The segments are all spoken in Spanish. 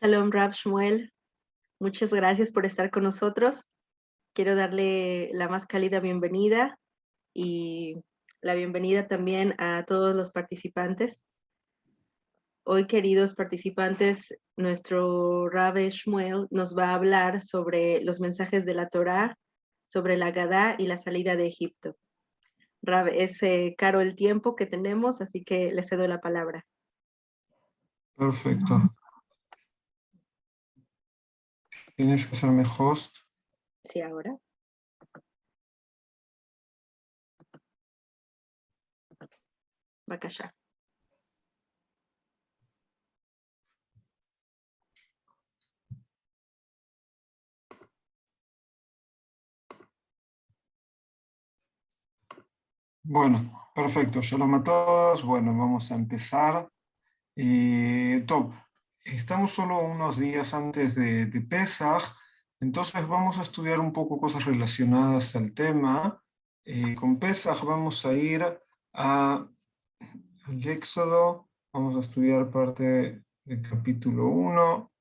Shalom, Rab Shmuel. Muchas gracias por estar con nosotros. Quiero darle la más cálida bienvenida y la bienvenida también a todos los participantes. Hoy, queridos participantes, nuestro Rab Shmuel nos va a hablar sobre los mensajes de la Torá, sobre la Gadá y la salida de Egipto. Rab, es caro el tiempo que tenemos, así que le cedo la palabra. Perfecto. Tienes que hacerme host. Sí, ahora. Bakasha. Bueno, perfecto. Shalom a todos. Bueno, vamos a empezar. Top. Estamos solo unos días antes de Pesaj, entonces vamos a estudiar un poco cosas relacionadas al tema. Con Pesaj vamos a ir al Éxodo, vamos a estudiar parte del capítulo 1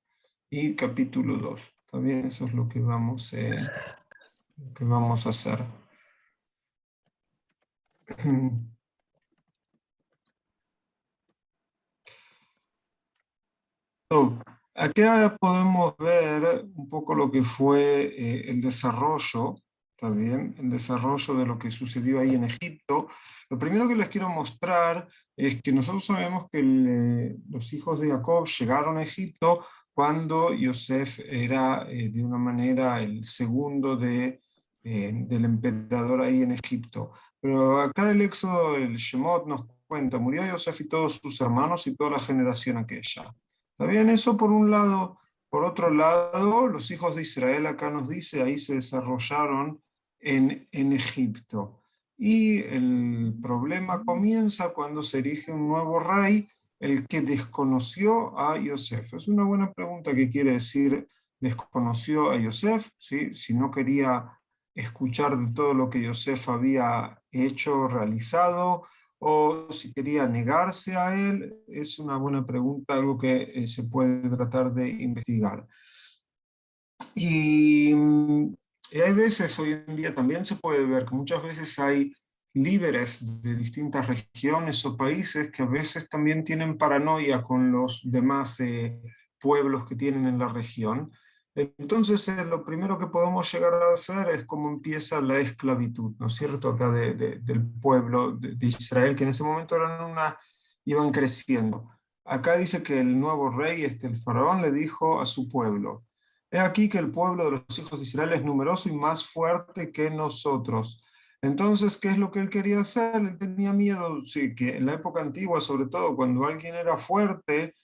y capítulo 2. ¿Está bien? Eso es lo que vamos a hacer. Acá podemos ver un poco lo que fue el desarrollo, ¿está bien? El desarrollo de lo que sucedió ahí en Egipto. Lo primero que les quiero mostrar es que nosotros sabemos que los hijos de Jacob llegaron a Egipto cuando Yosef era de una manera el segundo del emperador ahí en Egipto. Pero acá el Éxodo, el Shemot nos cuenta, murió Yosef y todos sus hermanos y toda la generación aquella. ¿Está bien? Eso por un lado. Por otro lado, los hijos de Israel, acá nos dice, ahí se desarrollaron en Egipto. Y el problema comienza cuando se erige un nuevo rey, el que desconoció a Yosef. Es una buena pregunta. ¿Qué quiere decir desconoció a Yosef? ¿Sí? Si no quería escuchar de todo lo que Yosef había hecho, realizado, o si quería negarse a él, es una buena pregunta, algo que se puede tratar de investigar. Y hay veces, hoy en día también se puede ver que muchas veces hay líderes de distintas regiones o países que a veces también tienen paranoia con los demás pueblos que tienen en la región. Entonces, lo primero que podemos llegar a hacer es cómo empieza la esclavitud, ¿no es cierto?, acá del pueblo de Israel, que en ese momento iban creciendo. Acá dice que el nuevo rey, el faraón, le dijo a su pueblo: he aquí que el pueblo de los hijos de Israel es numeroso y más fuerte que nosotros. Entonces, ¿qué es lo que él quería hacer? Él tenía miedo, sí, que en la época antigua, sobre todo, cuando alguien era fuerte,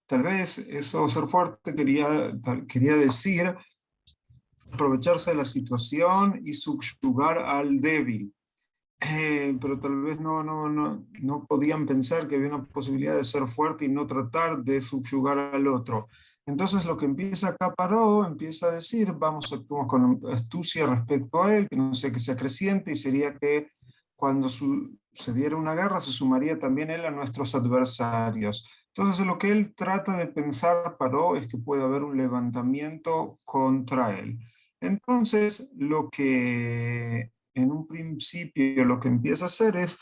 tal vez eso, ser fuerte, quería decir aprovecharse de la situación y subyugar al débil. Pero tal vez no podían pensar que había una posibilidad de ser fuerte y no tratar de subyugar al otro. Entonces lo que empieza acá Paró, empieza a decir, vamos, actuamos con astucia respecto a él, que no sea que sea creciente, y sería que cuando se diera una guerra se sumaría también él a nuestros adversarios. Entonces lo que él trata de pensar Paró es que puede haber un levantamiento contra él. Entonces lo que en un principio lo que empieza a hacer es,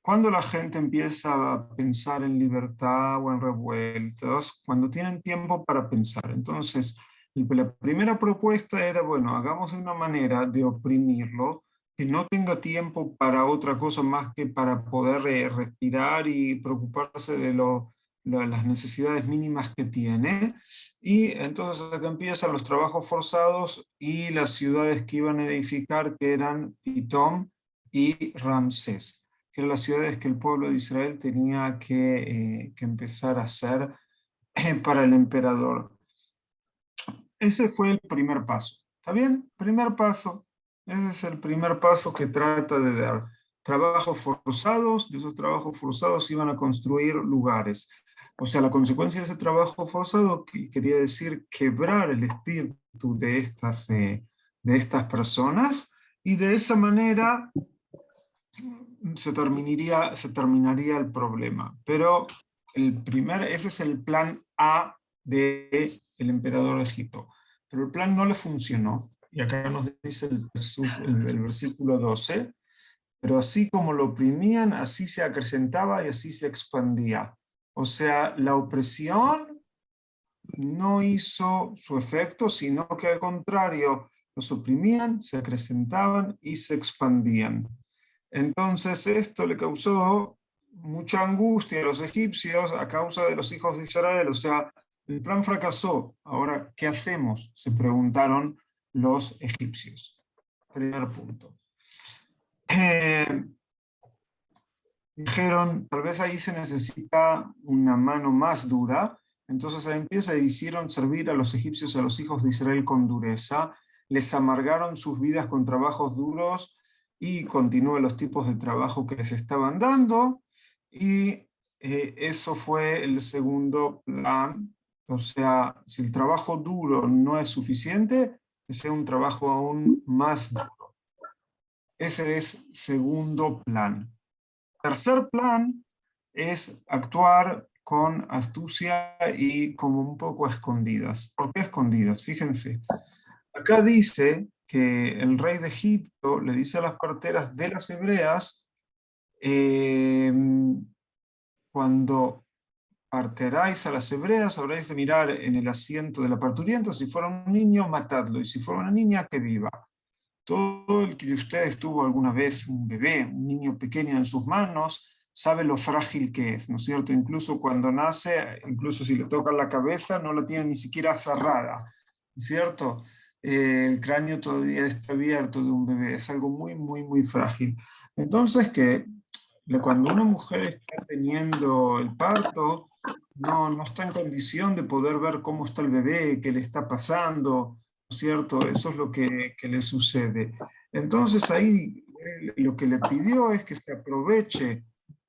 cuando la gente empieza a pensar en libertad o en revueltas, cuando tienen tiempo para pensar. Entonces, la primera propuesta era, bueno, hagamos de una manera de oprimirlo, que no tenga tiempo para otra cosa más que para poder respirar y preocuparse de las necesidades mínimas que tiene. Y entonces acá empiezan los trabajos forzados y las ciudades que iban a edificar, que eran Pitom y Ramsés, que eran las ciudades que el pueblo de Israel tenía que empezar a hacer para el emperador. Ese fue el primer paso. ¿Está bien? Primer paso. Ese es el primer paso que trata de dar. Trabajos forzados, de esos trabajos forzados iban a construir lugares. O sea, la consecuencia de ese trabajo forzado quería decir quebrar el espíritu de estas personas, y de esa manera se terminaría el problema. Pero ese es el plan A del emperador de Egipto. Pero el plan no le funcionó. Y acá nos dice el versículo 12, pero así como lo oprimían, así se acrecentaba y así se expandía. O sea, la opresión no hizo su efecto, sino que al contrario, los oprimían, se acrecentaban y se expandían. Entonces esto le causó mucha angustia a los egipcios a causa de los hijos de Israel. O sea, el plan fracasó. Ahora, ¿qué hacemos?, se preguntaron los egipcios. Primer punto. Dijeron, tal vez ahí se necesita una mano más dura. Entonces ahí empieza, hicieron servir a los egipcios, a los hijos de Israel con dureza, les amargaron sus vidas con trabajos duros y continúan los tipos de trabajo que les estaban dando, y eso fue el segundo plan. O sea, si el trabajo duro no es suficiente, que sea un trabajo aún más duro. Ese es segundo plan. Tercer plan es actuar con astucia y como un poco escondidas. ¿Por qué escondidas? Fíjense, acá dice que el rey de Egipto le dice a las parteras de las hebreas, cuando parteráis a las hebreas, habréis de mirar en el asiento de la parturienta, si fuera un niño, matadlo, y si fuera una niña, que viva. Todo el que de ustedes tuvo alguna vez un bebé, un niño pequeño en sus manos, sabe lo frágil que es, ¿no es cierto? Incluso cuando nace, incluso si le tocan la cabeza, no la tiene ni siquiera cerrada, ¿no es cierto? El cráneo todavía está abierto de un bebé, es algo muy, muy, muy frágil. Entonces, cuando una mujer está teniendo el parto, no está en condición de poder ver cómo está el bebé, qué le está pasando, ¿cierto? Eso es lo que le sucede. Entonces ahí lo que le pidió es que se aproveche,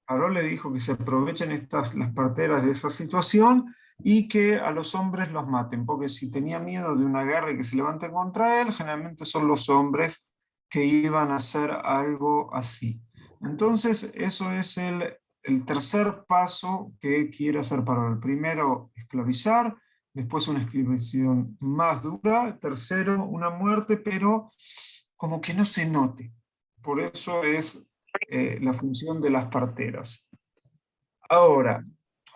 Aarón le dijo que se aprovechen las parteras de esa situación y que a los hombres los maten, porque si tenía miedo de una guerra y que se levanten contra él, generalmente son los hombres que iban a hacer algo así. Entonces eso es el tercer paso que quiere hacer Paró. El primero, esclavizar. Después una esclavización más dura. Tercero, una muerte, pero como que no se note. Por eso es la función de las parteras. Ahora,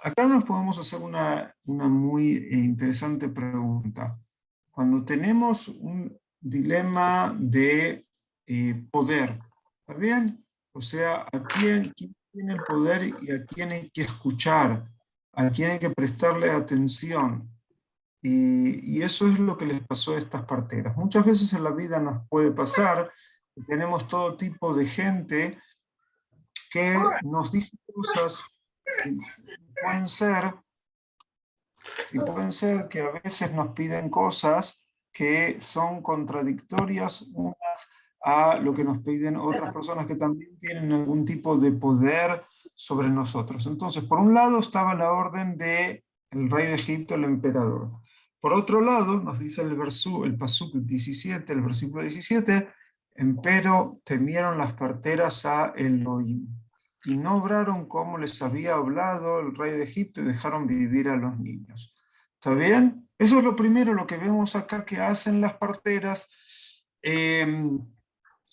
acá nos podemos hacer una muy interesante pregunta. Cuando tenemos un dilema de poder, ¿está bien? O sea, quién tiene el poder y a quién hay que escuchar? ¿A quién hay que prestarle atención? Y eso es lo que les pasó a estas parteras. Muchas veces en la vida nos puede pasar que tenemos todo tipo de gente que nos dice cosas y pueden ser, pueden ser que a veces nos piden cosas que son contradictorias unas a lo que nos piden otras personas que también tienen algún tipo de poder sobre nosotros. Entonces, por un lado estaba la orden del rey de Egipto, el emperador. Por otro lado, nos dice el pasuk 17, el versículo 17, empero temieron las parteras a Elohim y no obraron como les había hablado el rey de Egipto y dejaron vivir a los niños. ¿Está bien? Eso es lo primero, lo que vemos acá que hacen las parteras.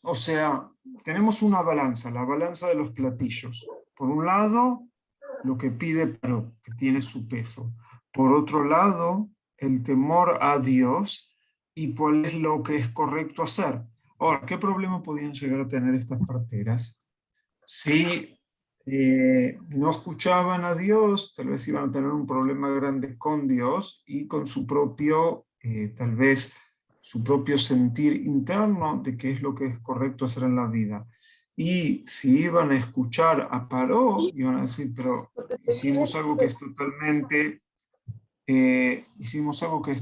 O sea, tenemos una balanza, la balanza de los platillos. Por un lado, lo que pide Paró, que tiene su peso. Por otro lado, el temor a Dios y cuál es lo que es correcto hacer. Ahora, ¿qué problema podían llegar a tener estas parteras? Si no escuchaban a Dios, tal vez iban a tener un problema grande con Dios y con su propio, tal vez, su propio sentir interno de qué es lo que es correcto hacer en la vida. Y si iban a escuchar a Paró, iban a decir, pero hicimos algo que es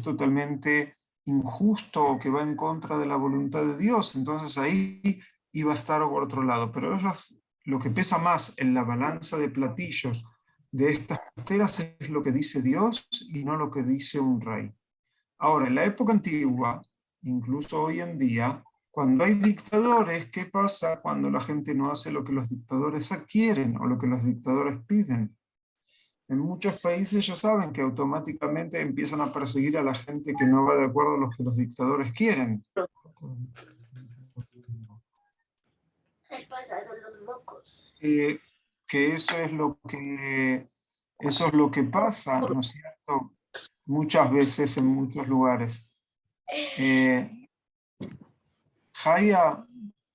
totalmente injusto o que va en contra de la voluntad de Dios. Entonces ahí iba a estar por otro lado. Pero ellos, lo que pesa más en la balanza de platillos de estas parteras es lo que dice Dios y no lo que dice un rey. Ahora, en la época antigua, incluso hoy en día, cuando hay dictadores, ¿qué pasa cuando la gente no hace lo que los dictadores quieren o lo que los dictadores piden? En muchos países ya saben que automáticamente empiezan a perseguir a la gente que no va de acuerdo a lo que los dictadores quieren. El pasado los mocos. Que eso es lo que pasa, ¿no es cierto? Muchas veces en muchos lugares. Jaya,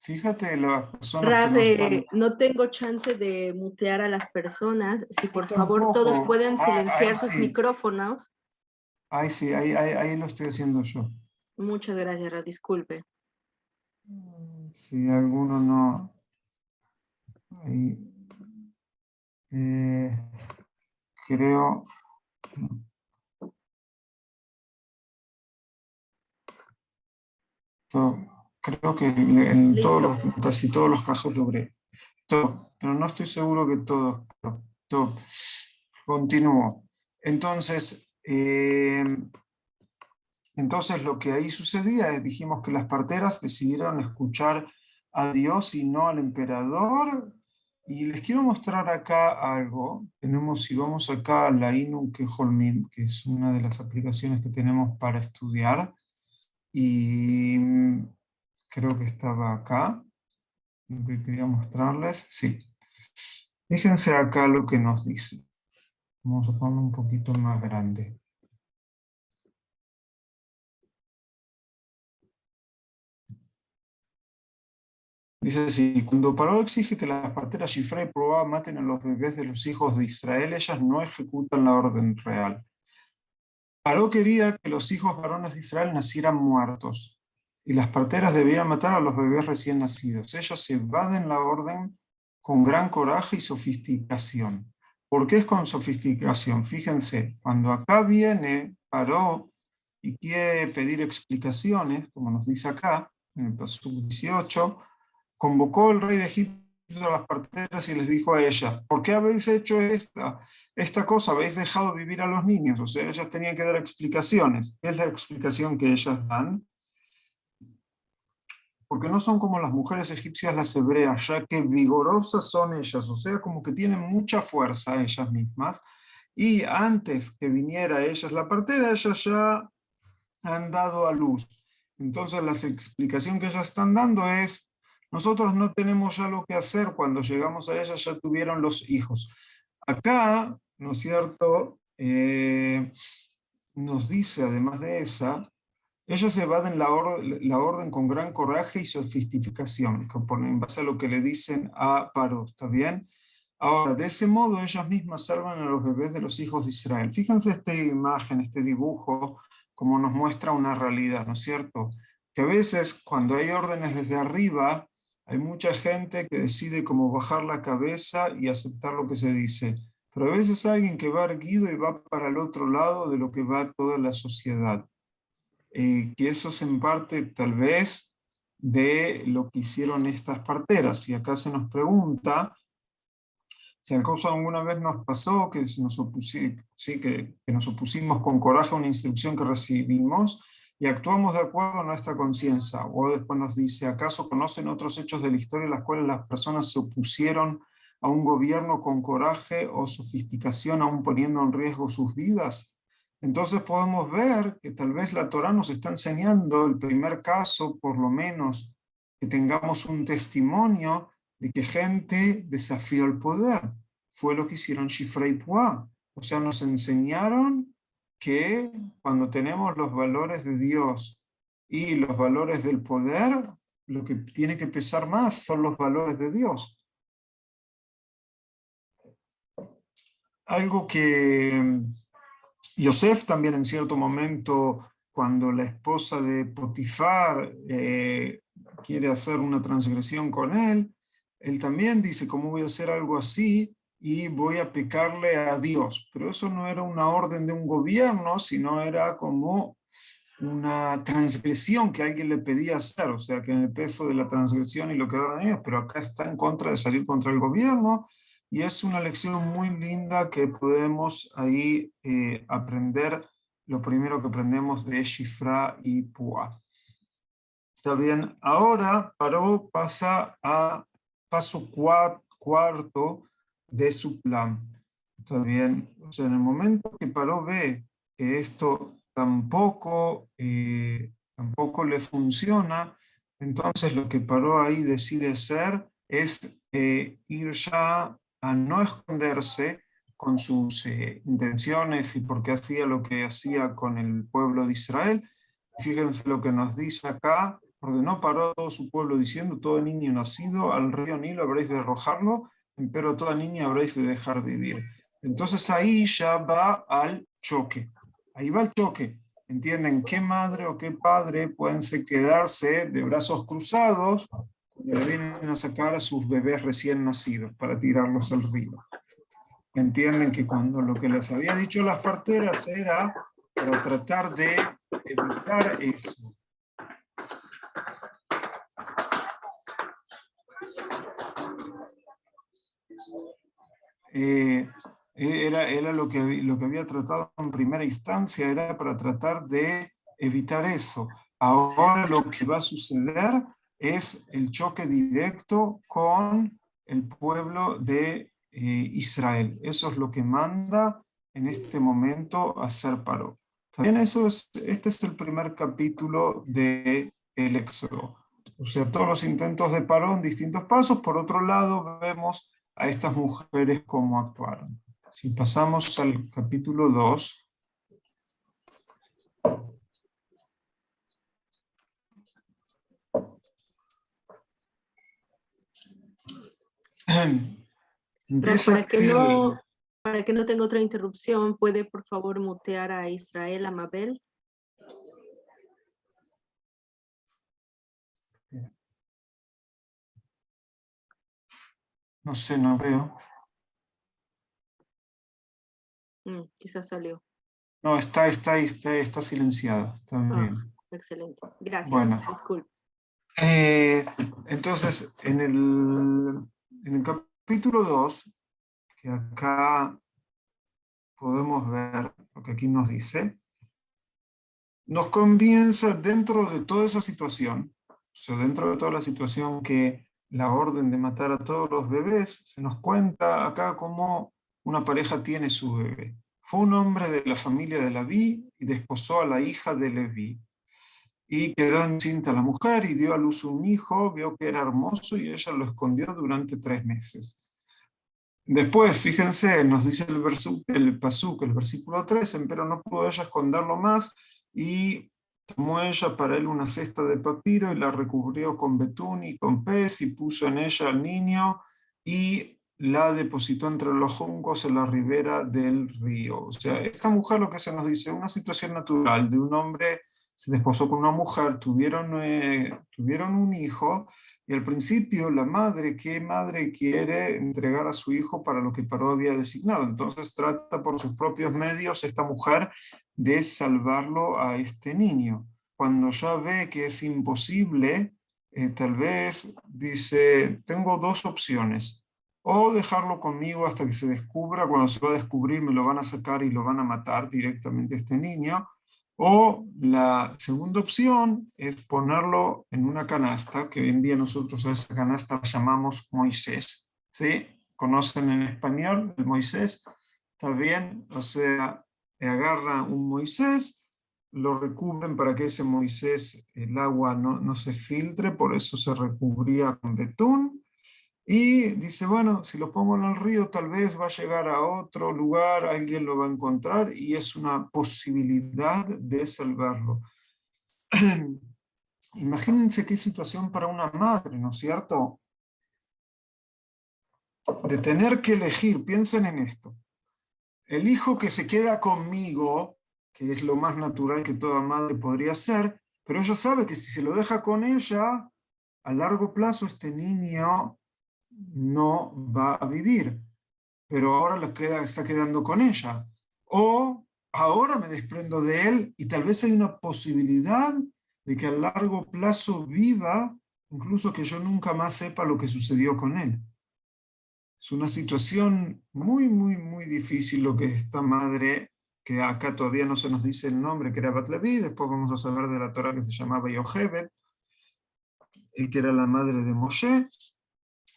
fíjate las personas que Raf, no están... no tengo chance de mutear a las personas. Si Yo por favor todos tampoco. pueden Ahí silenciar sus sí, micrófonos. ahí sí, ahí lo estoy haciendo yo. Muchas gracias, Raf, disculpe. Si alguno no... Ahí, eh, creo... Creo que en Listo. casi todos los casos logré. Pero no estoy seguro que todos. Continúo. Entonces, entonces lo que ahí sucedía es, dijimos que las parteras decidieron escuchar a Dios y no al emperador. Y les quiero mostrar acá algo. Tenemos, si vamos acá a la Inu Keholmin, que es una de las aplicaciones que tenemos para estudiar, y creo que estaba acá, lo que quería mostrarles. Sí. Fíjense acá lo que nos dice. Vamos a ponerlo un poquito más grande. Dice así: cuando Paró exige que las parteras Shifra y Proa maten a los bebés de los hijos de Israel, ellas no ejecutan la orden real. Paró quería que los hijos varones de Israel nacieran muertos, y las parteras debían matar a los bebés recién nacidos. Ellos evaden la orden con gran coraje y sofisticación. ¿Por qué es con sofisticación? Fíjense, cuando acá viene Paró y quiere pedir explicaciones, como nos dice acá, en el pasaje 18, convocó el rey de Egipto a las parteras y les dijo a ellas: ¿por qué habéis hecho esta cosa? Habéis dejado vivir a los niños. O sea, ellas tenían que dar explicaciones. ¿Qué es la explicación que ellas dan? Porque no son como las mujeres egipcias, las hebreas, ya que vigorosas son ellas, o sea, como que tienen mucha fuerza ellas mismas, y antes que viniera ellas la partera, ellas ya han dado a luz. Entonces la explicación que ellas están dando es: nosotros no tenemos ya lo que hacer, cuando llegamos a ellas ya tuvieron los hijos. Acá, ¿no es cierto? Nos dice, además de esa, ellos evaden la orden con gran coraje y sofisticación, en base a lo que le dicen a Paró, ¿está bien? Ahora, de ese modo ellas mismas salvan a los bebés de los hijos de Israel. Fíjense esta imagen, este dibujo, como nos muestra una realidad, ¿no es cierto? Que a veces cuando hay órdenes desde arriba, hay mucha gente que decide como bajar la cabeza y aceptar lo que se dice. Pero a veces hay alguien que va erguido y va para el otro lado de lo que va toda la sociedad. Que eso es en parte tal vez de lo que hicieron estas parteras. Y acá se nos pregunta si acaso alguna vez nos pasó que sí, que nos opusimos con coraje a una instrucción que recibimos y actuamos de acuerdo a nuestra conciencia. O después nos dice: ¿acaso conocen otros hechos de la historia en los cuales las personas se opusieron a un gobierno con coraje o sofisticación, aún poniendo en riesgo sus vidas? Entonces podemos ver que tal vez la Torá nos está enseñando el primer caso, por lo menos, que tengamos un testimonio de que gente desafió el poder. Fue lo que hicieron Shifra y Puah. O sea, nos enseñaron que cuando tenemos los valores de Dios y los valores del poder, lo que tiene que pesar más son los valores de Dios. Algo que Yosef también en cierto momento, cuando la esposa de Potifar quiere hacer una transgresión con él también dice: ¿cómo voy a hacer algo así y voy a pecarle a Dios? Pero eso no era una orden de un gobierno, sino era como una transgresión que alguien le pedía hacer, o sea que en el peso de la transgresión y lo que eran ellos, pero acá está en contra de salir contra el gobierno, y es una lección muy linda que podemos ahí aprender. Lo primero que aprendemos de Shifra y Pua. Está bien, ahora Paró pasa a paso cuarto de su plan. Está bien. O sea, en el momento que Paró ve que esto tampoco le funciona, entonces lo que Paró ahí decide hacer es ir ya a no esconderse con sus intenciones y porque hacía lo que hacía con el pueblo de Israel. Fíjense lo que nos dice acá: ordenó Paró a todo su pueblo diciendo: todo niño nacido al río Nilo habréis de arrojarlo, pero toda niña habréis de dejar vivir. Entonces ahí ya va al choque. Ahí va el choque. ¿Entienden? ¿Qué madre o qué padre pueden quedarse de brazos cruzados cuando le vienen a sacar a sus bebés recién nacidos para tirarlos al río? ¿Entienden que cuando lo que les había dicho las parteras era para tratar de evitar eso? Era lo que había tratado en primera instancia, era para tratar de evitar eso. Ahora lo que va a suceder es el choque directo con el pueblo de Israel. Eso es lo que manda en este momento hacer Paró. También este es el primer capítulo del Éxodo. O sea, todos los intentos de Paró en distintos pasos. Por otro lado, vemos a estas mujeres cómo actuaron. Si pasamos al capítulo 2, empieza para que no tenga otra interrupción, ¿puede por favor mutear a Israel Amabel? No sé, no veo. Quizás salió. No, está silenciada. Está bien. Excelente. Gracias. Bueno. Disculpe. Entonces, en el capítulo 2, que acá podemos ver lo que aquí nos dice, nos comienza dentro de toda esa situación, o sea, dentro de toda la situación que la orden de matar a todos los bebés, se nos cuenta acá cómo una pareja tiene su bebé. Fue un hombre de la familia de Leví y desposó a la hija de Leví. Y quedó encinta la mujer y dio a luz un hijo, vio que era hermoso y ella lo escondió durante 3 meses. Después, fíjense, nos dice el pasuk, el versículo 13, pero no pudo ella esconderlo más y tomó ella para él una cesta de papiro y la recubrió con betún y con pez y puso en ella al niño y la depositó entre los juncos en la ribera del río. O sea, esta mujer, lo que se nos dice, una situación natural de un hombre se desposó con una mujer, tuvieron un hijo, y al principio la madre, ¿qué madre quiere entregar a su hijo para lo que Paró había designado? Entonces trata por sus propios medios esta mujer de salvarlo a este niño. Cuando ya ve que es imposible, tal vez dice, tengo 2 opciones. O dejarlo conmigo hasta que se descubra, cuando se va a descubrir me lo van a sacar y lo van a matar directamente a este niño. O la segunda opción es ponerlo en una canasta, que hoy en día nosotros a esa canasta la llamamos Moisés. ¿Sí? ¿Conocen en español el Moisés? ¿Está bien? O sea, agarra un Moisés, lo recubren para que ese Moisés, el agua no se filtre, por eso se recubría con betún. Y dice, bueno, si lo pongo en el río, tal vez va a llegar a otro lugar, alguien lo va a encontrar y es una posibilidad de salvarlo. Imagínense qué situación para una madre, ¿no es cierto? De tener que elegir, piensen en esto. El hijo que se queda conmigo, que es lo más natural que toda madre podría hacer, pero ella sabe que si se lo deja con ella, a largo plazo este niño no va a vivir, pero ahora está quedando con ella. O ahora me desprendo de él y tal vez hay una posibilidad de que a largo plazo viva, incluso que yo nunca más sepa lo que sucedió con él. Es una situación muy, muy, muy difícil lo que esta madre, que acá todavía no se nos dice el nombre, que era Bat Leví, después vamos a saber de la Torah que se llamaba Yochebed, que era la madre de Moshe.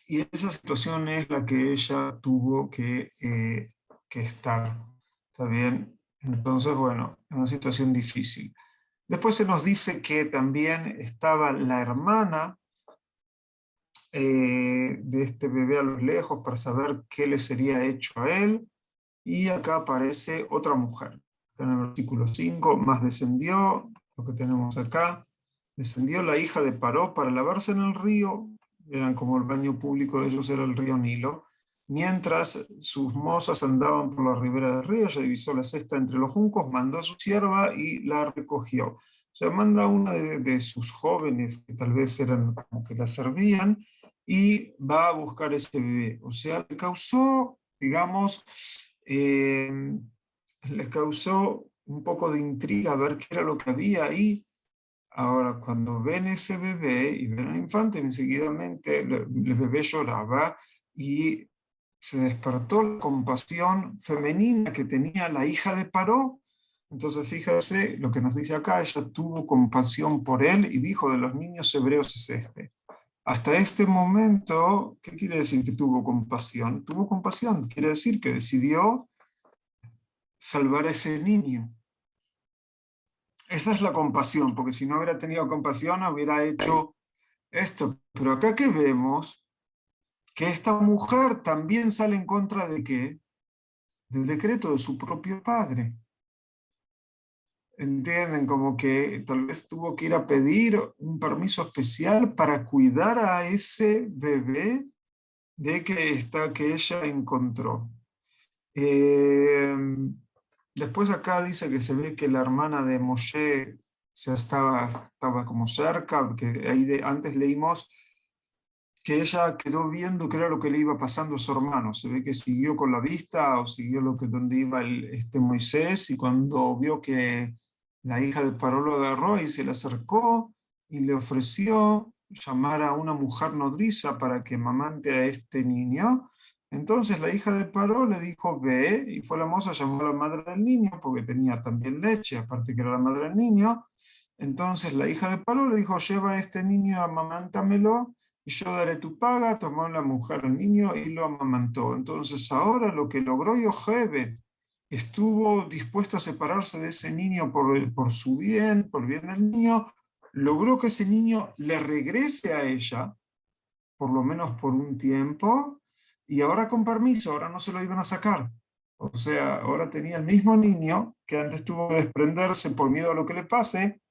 Y esa situación es la que ella tuvo que que estar. ¿Está bien? Entonces, bueno, es una situación difícil. Después se nos dice que también estaba la hermana de este bebé a lo lejos para saber qué le sería hecho a él. Y acá aparece otra mujer. Acá en el versículo 5, más descendió, lo que tenemos acá, descendió la hija de Paró para lavarse en el río, eran como el baño público de ellos era el río Nilo, mientras sus mozas andaban por la ribera del río, ella divisó la cesta entre los juncos, mandó a su sierva y la recogió. O sea, manda a una de sus jóvenes, que tal vez eran como que la servían, y va a buscar ese bebé. O sea, le causó, digamos, les causó un poco de intriga ver qué era lo que había ahí. Ahora, cuando ven ese bebé y ven al infante, enseguidamente el bebé lloraba y se despertó la compasión femenina que tenía la hija de Paró. Entonces, fíjese lo que nos dice acá, ella tuvo compasión por él y dijo: de los niños hebreos es este. Hasta este momento, ¿qué quiere decir que tuvo compasión? Tuvo compasión, quiere decir que decidió salvar a ese niño. Esa es la compasión, porque si no hubiera tenido compasión, hubiera hecho esto. Pero acá que vemos que esta mujer también sale en contra de ¿qué? Del decreto de su propio padre. ¿Entienden? Como que tal vez tuvo que ir a pedir un permiso especial para cuidar a ese bebé que ella encontró. Después acá dice que se ve que la hermana de Moshe estaba como cerca, porque antes leímos que ella quedó viendo qué era lo que le iba pasando a su hermano. Se ve que siguió con la vista o siguió donde iba Moisés, y cuando vio que la hija de Paró lo agarró y se le acercó y le ofreció llamar a una mujer nodriza para que mamante a este niño. Entonces la hija de Paró le dijo: ve, y fue la moza, llamó a la madre del niño, porque tenía también leche, aparte que era la madre del niño. Entonces la hija de Paró le dijo: lleva a este niño, amamántamelo, y yo daré tu paga. Tomó la mujer al niño y lo amamantó. Entonces ahora lo que logró Yochebed, estuvo dispuesto a separarse de ese niño por su bien, por el bien del niño, logró que ese niño le regrese a ella, por lo menos por un tiempo, y ahora con permiso, ahora no se lo iban a sacar. O sea, ahora tenía el mismo niño que antes tuvo que desprenderse por miedo a lo que le pase,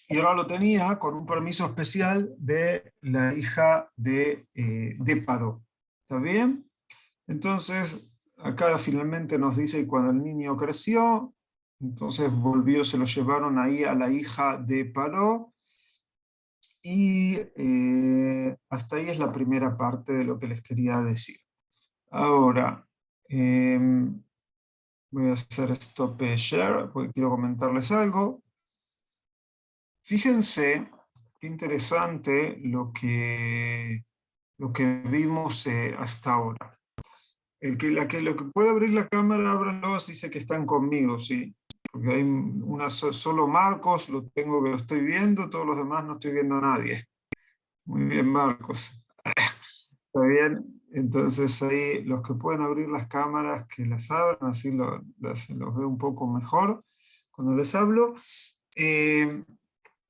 y ahora lo tenía con un permiso especial de la hija de Paró. ¿Está bien? Entonces, acá finalmente nos dice que cuando el niño creció, entonces volvió, se lo llevaron ahí a la hija de Paró, y hasta ahí es la primera parte de lo que les quería decir. Ahora, voy a hacer stop share porque quiero comentarles algo. Fíjense qué interesante lo que vimos hasta ahora. Lo que puede abrir la cámara, ábranlo, dice que están conmigo, ¿sí? Porque hay solo Marcos, lo estoy viendo, todos los demás no estoy viendo a nadie. Muy bien, Marcos. Está bien. Entonces ahí los que pueden abrir las cámaras, que las abran, así los veo un poco mejor cuando les hablo.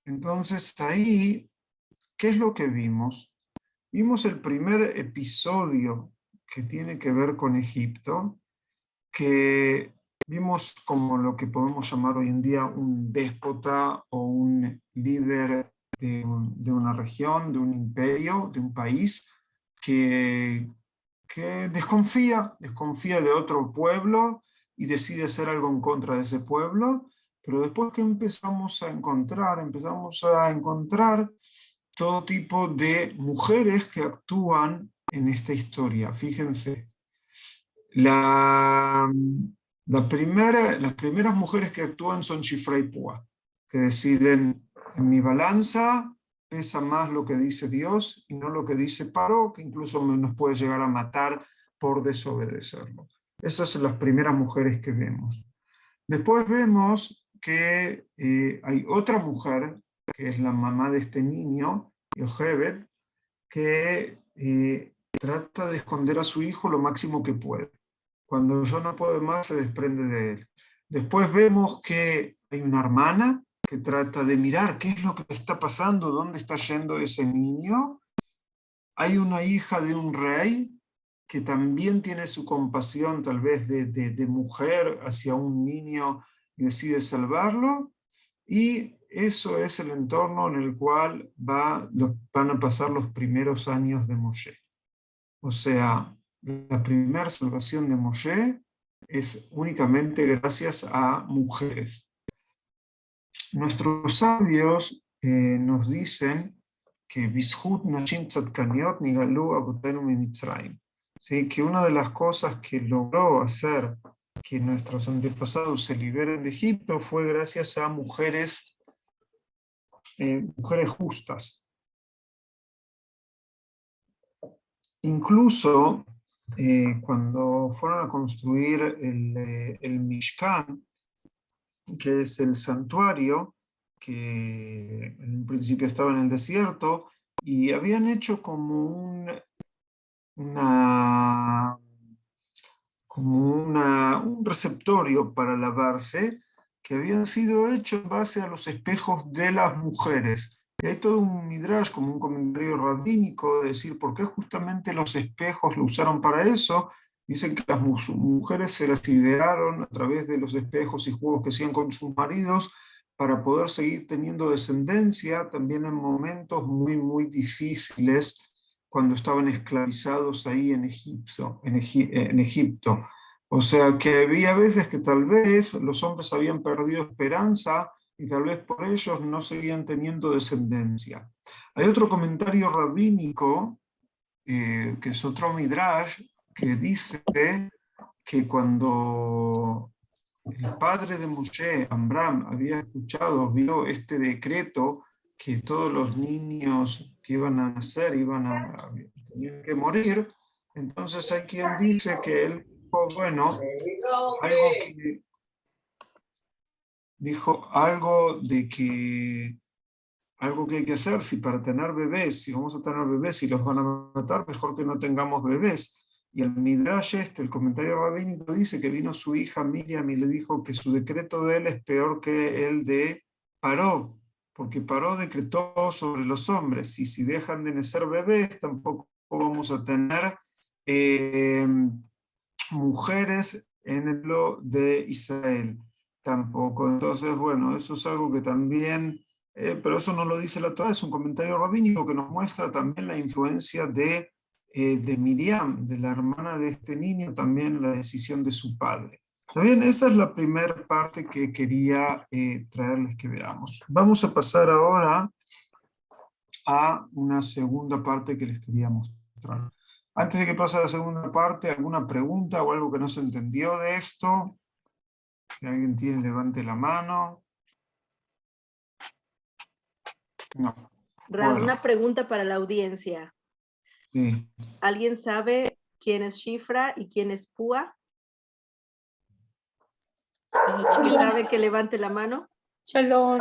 Entonces ahí, ¿qué es lo que vimos? Vimos el primer episodio que tiene que ver con Egipto, que vimos como lo que podemos llamar hoy en día un déspota o un líder de una región, de un imperio, de un país, que desconfía de otro pueblo y decide hacer algo en contra de ese pueblo. Pero después que empezamos a encontrar todo tipo de mujeres que actúan en esta historia. Fíjense, las primeras mujeres que actúan son Shifra y Púa, que deciden: en mi balanza pesa más lo que dice Dios y no lo que dice Paró, que incluso nos puede llegar a matar por desobedecerlo. Esas son las primeras mujeres que vemos. Después vemos que hay otra mujer, que es la mamá de este niño, Yochebed, que trata de esconder a su hijo lo máximo que puede. Cuando ya no puede más, se desprende de él. Después vemos que hay una hermana que trata de mirar qué es lo que está pasando, dónde está yendo ese niño. Hay una hija de un rey que también tiene su compasión, tal vez de mujer, hacia un niño y decide salvarlo. Y eso es el entorno en el cual van a pasar los primeros años de Moshe. O sea, la primera salvación de Moshe es únicamente gracias a mujeres. Nuestros sabios nos dicen que Bishut Nashim Tzadkaniot Nigalu Abotenu Mimitzrayim. ¿Sí? Que una de las cosas que logró hacer que nuestros antepasados se liberen de Egipto fue gracias a mujeres justas. Incluso cuando fueron a construir el Mishkan, que es el santuario, que en un principio estaba en el desierto, y habían hecho como un receptorio para lavarse, que habían sido hechos en base a los espejos de las mujeres. Y hay todo un midrash, como un comentario rabínico, de decir por qué justamente los espejos lo usaron para eso. Dicen que las mujeres se las idearon a través de los espejos y juegos que hacían con sus maridos para poder seguir teniendo descendencia, también en momentos muy, muy difíciles, cuando estaban esclavizados ahí en Egipto. O sea que había veces que tal vez los hombres habían perdido esperanza y tal vez por ellos no seguían teniendo descendencia. Hay otro comentario rabínico, que es otro midrash, que dice que cuando el padre de Moshe, Amram, había escuchado, vio este decreto que todos los niños que iban a nacer tenían que morir, entonces hay quien dice que él dijo, bueno, algo que hay que hacer, si para tener bebés, si vamos a tener bebés y los van a matar, mejor que no tengamos bebés. Y el Midrash el comentario rabínico, dice que vino su hija Miriam y le dijo que su decreto de él es peor que el de Paró, porque Paró decretó sobre los hombres, y si dejan de nacer bebés, tampoco vamos a tener mujeres en el pueblo de Israel. Tampoco. Entonces, bueno, eso es algo que también... pero eso no lo dice la Torá, es un comentario rabínico que nos muestra también la influencia de Miriam, de la hermana de este niño, también la decisión de su padre. También esta es la primera parte que quería traerles que veamos. Vamos a pasar ahora a una segunda parte que les quería mostrar. Antes de que pase a la segunda parte, ¿alguna pregunta o algo que no se entendió de esto? Si alguien tiene, levante la mano. No. Raúl, Bueno, una pregunta para la audiencia. sí. ¿Alguien sabe quién es Shifra y quién es Púa? ¿Quién sabe que levante la mano? Shalom.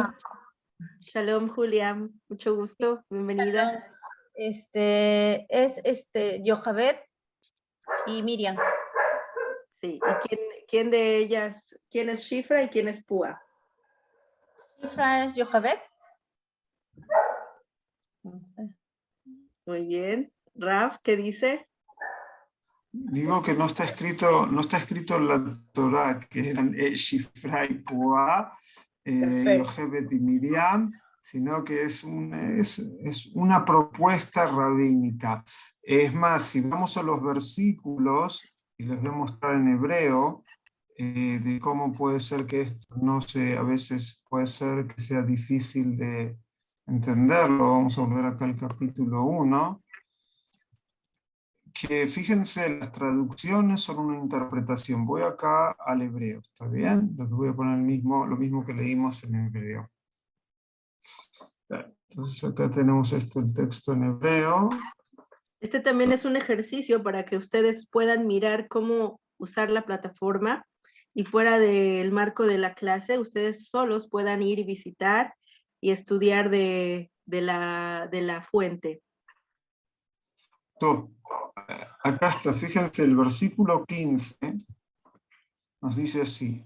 Shalom, Julia. Mucho gusto. Bienvenida. Es Yojavet y Miriam. Sí. ¿Y quién de ellas, quién es Shifra y quién es Púa? Shifra es Yojavet. Muy bien. Raf, ¿qué dice? Digo que no está escrito en la Torá que eran Shifra y Pua, Yochebet y Miriam, sino que es una propuesta rabínica. Es más, si vamos a los versículos, y les voy a mostrar en hebreo, de cómo puede ser que esto no se, a veces puede ser que sea difícil de entenderlo. Vamos a volver acá al capítulo 1. Que fíjense, las traducciones son una interpretación. Voy acá al hebreo, ¿está bien? Les voy a poner lo mismo que leímos en hebreo. Entonces acá tenemos el texto en hebreo. Este también es un ejercicio para que ustedes puedan mirar cómo usar la plataforma y fuera del marco de la clase, ustedes solos puedan ir y visitar y estudiar de la fuente. Acá está, fíjense, el versículo 15 nos dice así.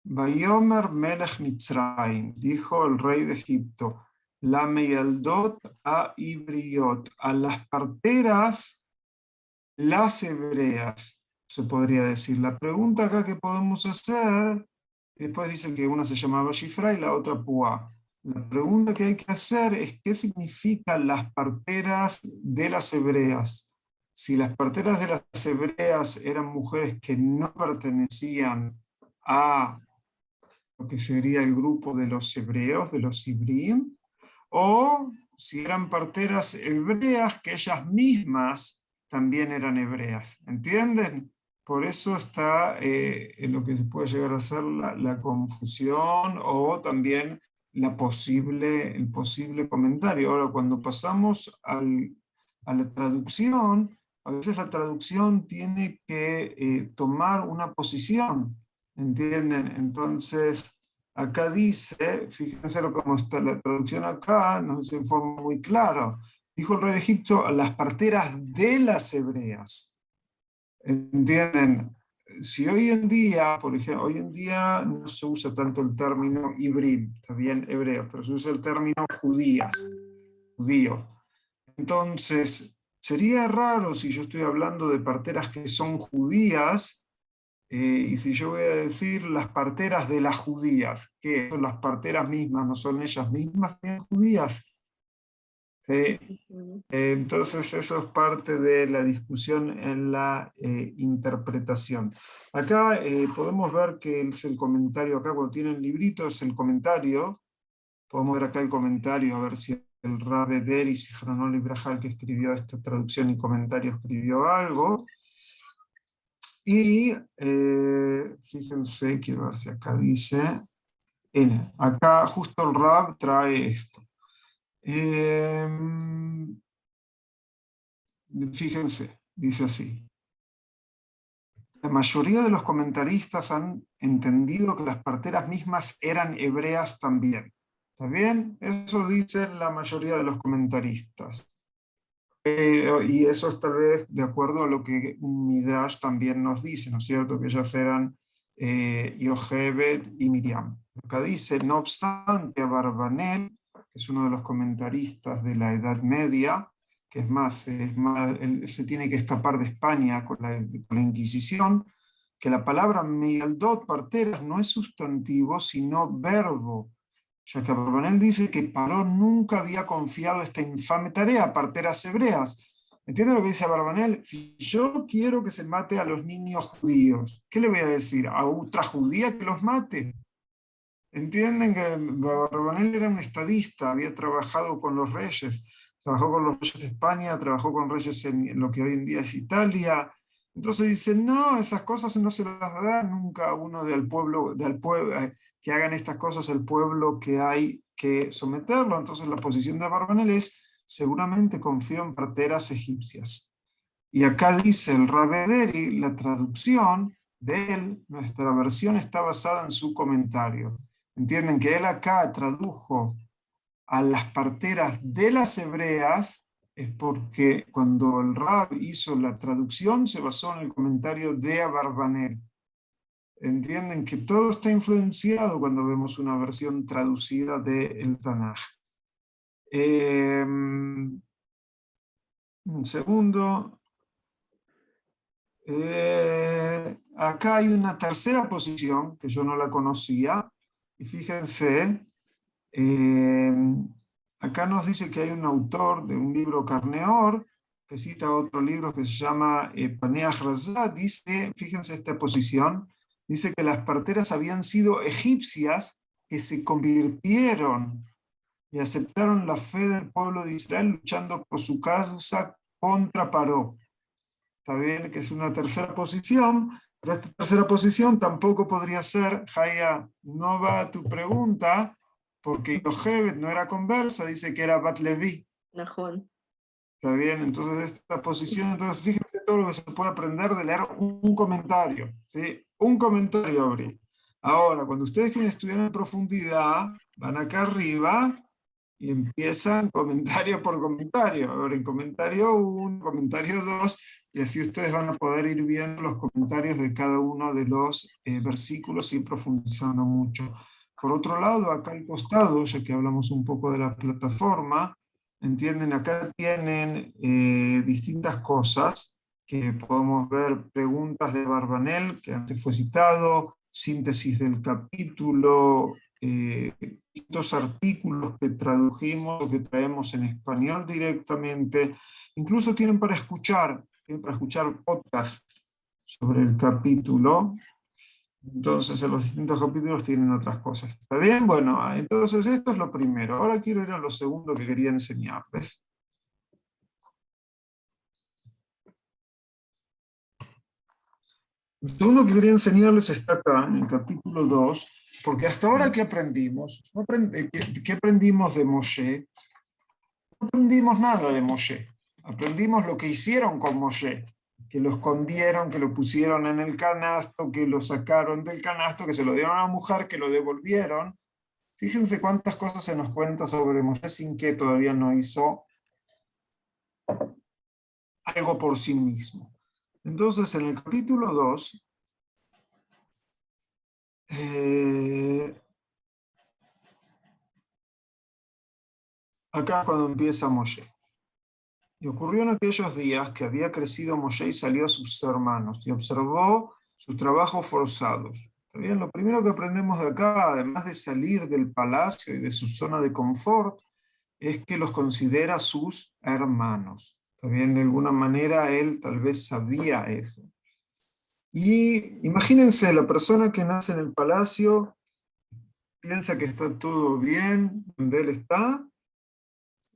Vayomer Melech Mitzrayim, dijo el rey de Egipto, la meyaldot a ibriot, a las parteras, las hebreas, se podría decir. La pregunta acá que podemos hacer, después dicen que una se llamaba Shifra y la otra Puá. La pregunta que hay que hacer es qué significan las parteras de las hebreas. Si las parteras de las hebreas eran mujeres que no pertenecían a lo que sería el grupo de los hebreos, de los Ibrim, o si eran parteras hebreas que ellas mismas también eran hebreas. ¿Entienden? Por eso está en lo que puede llegar a ser la confusión o también el posible comentario. Ahora, cuando pasamos a la traducción, a veces la traducción tiene que tomar una posición. ¿Entienden? Entonces, acá dice, fíjense cómo está la traducción acá, nos dice en forma muy clara. Dijo el rey de Egipto a las parteras de las hebreas. ¿Entienden? Si hoy en día, por ejemplo, hoy en día no se usa tanto el término ibrim, está bien, hebreo, pero se usa el término judías, judío. Entonces, sería raro si yo estoy hablando de parteras que son judías, y si yo voy a decir las parteras de las judías, ¿qué son las parteras mismas? ¿No son ellas mismas también judías? Entonces eso es parte de la discusión en la interpretación. Acá podemos ver que es el comentario, acá cuando tienen libritos, el comentario, podemos ver acá el comentario, a ver si el Rabbe Deri Zichrono Libraja, que escribió esta traducción y comentario, escribió algo. Y fíjense, quiero ver si acá dice, acá justo el Rab trae esto. Fíjense, dice así. La mayoría de los comentaristas han entendido que las parteras mismas eran hebreas también. ¿Está bien? Eso dicen la mayoría de los comentaristas. Y eso es tal vez de acuerdo a lo que un Midrash también nos dice, ¿no es cierto? Que ellas eran Yochebed y Miriam. Acá dice, no obstante, Abarbanel, que es uno de los comentaristas de la Edad Media, que es más él se tiene que escapar de España con la Inquisición, que la palabra Meyaldot, parteras, no es sustantivo, sino verbo. Ya que Abarbanel dice que Paró nunca había confiado esta infame tarea a parteras hebreas. ¿Entienden lo que dice Abarbanel? Si yo quiero que se mate a los niños judíos, ¿qué le voy a decir? ¿A otra judía que los mate? ¿Entienden que Abarbanel era un estadista, había trabajado con los reyes, trabajó con los reyes de España, trabajó con reyes en lo que hoy en día es Italia? Entonces dice, no, esas cosas no se las dará nunca a uno del pueblo, que hagan estas cosas el pueblo que hay que someterlo. Entonces la posición de Abarbanel es, seguramente confío en parteras egipcias. Y acá dice el Rabbe Deri, la traducción de él, nuestra versión está basada en su comentario. Entienden que él acá tradujo a las parteras de las hebreas, es porque cuando el Rab hizo la traducción se basó en el comentario de Abarbanel. Entienden que todo está influenciado cuando vemos una versión traducida del Tanaj. Un segundo. Acá hay una tercera posición que yo no la conocía. Y fíjense, acá nos dice que hay un autor de un libro Carneor, que cita otro libro que se llama Paneach Razá, dice, fíjense esta posición, dice que las parteras habían sido egipcias que se convirtieron y aceptaron la fe del pueblo de Israel luchando por su causa contra Paró. Está bien que es una tercera posición, pero esta tercera posición tampoco podría ser, Jaya, no va a tu pregunta, porque Yochebed no era conversa, dice que era Bat Levi. Najón. Está bien, entonces esta posición, entonces fíjense todo lo que se puede aprender de leer un comentario, ¿sí? Un comentario abrí. Ahora, cuando ustedes quieren estudiar en profundidad, van acá arriba Y empiezan comentario por comentario. Ahora en comentario 1, comentario 2, y así ustedes van a poder ir viendo los comentarios de cada uno de los versículos y profundizando mucho. Por otro lado, acá al costado, ya que hablamos un poco de la plataforma, entienden, acá tienen distintas cosas que podemos ver: preguntas de Barbanel, que antes fue citado, síntesis del capítulo, estos artículos que tradujimos o que traemos en español directamente, incluso tienen para escuchar podcast sobre el capítulo. Entonces en los distintos capítulos tienen otras cosas. ¿Está bien? Bueno, entonces esto es lo primero. Ahora quiero ir a lo segundo que quería enseñarles. Lo segundo que quería enseñarles está acá, en el capítulo 2, porque hasta ahora, ¿qué aprendimos? ¿Qué aprendimos de Moshe? No aprendimos nada de Moshe. Aprendimos lo que hicieron con Moshe, que lo escondieron, que lo pusieron en el canasto, que lo sacaron del canasto, que se lo dieron a la mujer, que lo devolvieron. Fíjense cuántas cosas se nos cuenta sobre Moshe sin que todavía no hizo algo por sí mismo. Entonces, en el capítulo 2, acá es cuando empieza Moshe. Y ocurrió en aquellos días que había crecido Moshe y salió a sus hermanos y observó sus trabajos forzados. ¿Está bien? Lo primero que aprendemos de acá, además de salir del palacio y de su zona de confort, es que los considera sus hermanos. ¿Está bien? De alguna manera él tal vez sabía eso. Y imagínense, la persona que nace en el palacio piensa que está todo bien donde él está,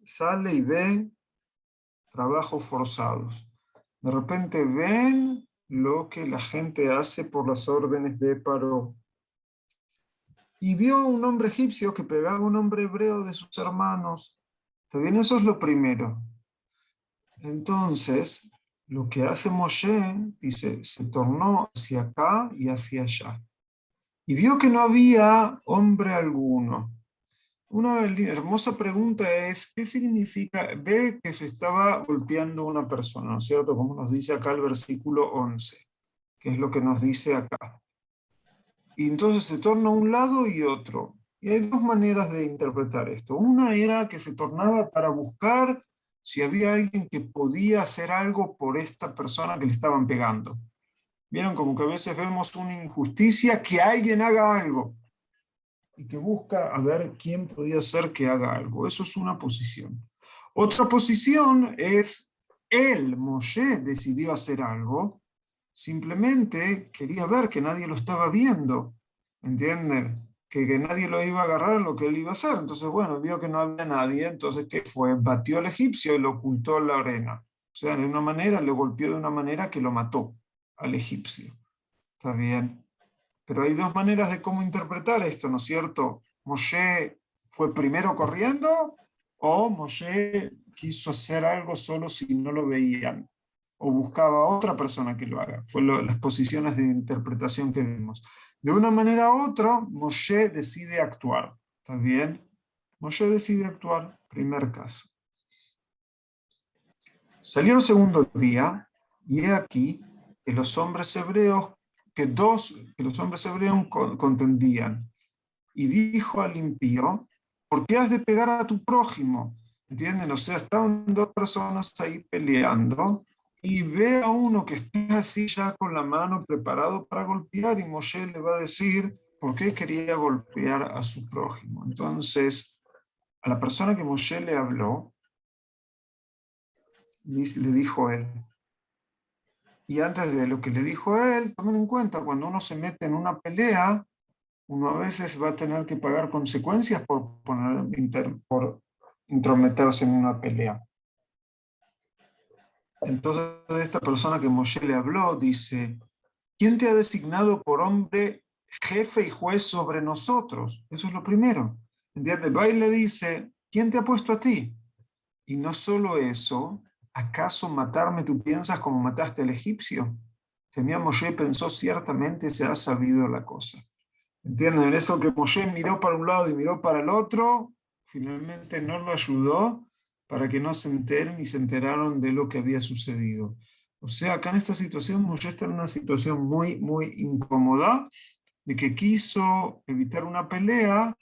sale y ve trabajos forzados. De repente ven lo que la gente hace por las órdenes de Paró. Y vio a un hombre egipcio que pegaba a un hombre hebreo de sus hermanos. ¿Está bien? Eso es lo primero. Entonces, lo que hace Moshe, dice, se tornó hacia acá y hacia allá. Y vio que no había hombre alguno. Una hermosa pregunta es, ¿qué significa? Ve que se estaba golpeando una persona, ¿no es cierto? Como nos dice acá el versículo 11, que es lo que nos dice acá. Y entonces se torna a un lado y otro. Y hay dos maneras de interpretar esto. Una era que se tornaba para buscar si había alguien que podía hacer algo por esta persona que le estaban pegando. Vieron como que a veces vemos una injusticia, que alguien haga algo. Y que busca a ver quién podía ser que haga algo. Eso es una posición. Otra posición es, Moshe, decidió hacer algo, simplemente quería ver que nadie lo estaba viendo, ¿entienden? Que nadie lo iba a agarrar en lo que él iba a hacer. Entonces, bueno, vio que no había nadie, entonces, ¿qué fue? Batió al egipcio y lo ocultó en la arena. O sea, de una manera, le golpeó de una manera que lo mató al egipcio. ¿Está bien? Pero hay dos maneras de cómo interpretar esto, ¿no es cierto? Moshe fue primero corriendo, o Moshe quiso hacer algo solo si no lo veían, o buscaba a otra persona que lo haga. Fue las posiciones de interpretación que vimos. De una manera u otra, Moshe decide actuar. ¿Está bien? Moshe decide actuar, primer caso. Salió el segundo día, y he aquí que los hombres hebreos contendían. Y dijo al impío, ¿por qué has de pegar a tu prójimo? ¿Entienden? O sea, estaban dos personas ahí peleando, y ve a uno que está así ya con la mano preparado para golpear, y Moshe le va a decir por qué quería golpear a su prójimo. Entonces, a la persona que Moshe le habló, le dijo él. Y antes de lo que le dijo él, tomen en cuenta, cuando uno se mete en una pelea, uno a veces va a tener que pagar consecuencias por intrometerse en una pelea. Entonces, esta persona que Moshe le habló dice, ¿quién te ha designado por hombre, jefe y juez sobre nosotros? Eso es lo primero. ¿Entiendes? Va y le dice, ¿quién te ha puesto a ti? Y no solo eso, ¿acaso matarme tú piensas como mataste al egipcio? Temía Moshe, pensó, ciertamente se ha sabido la cosa. ¿Entienden? Eso que Moshe miró para un lado y miró para el otro, finalmente no lo ayudó para que no se enteren y se enteraron de lo que había sucedido. O sea, acá en esta situación, Moshe está en una situación muy, muy incómoda, de que quiso evitar una pelea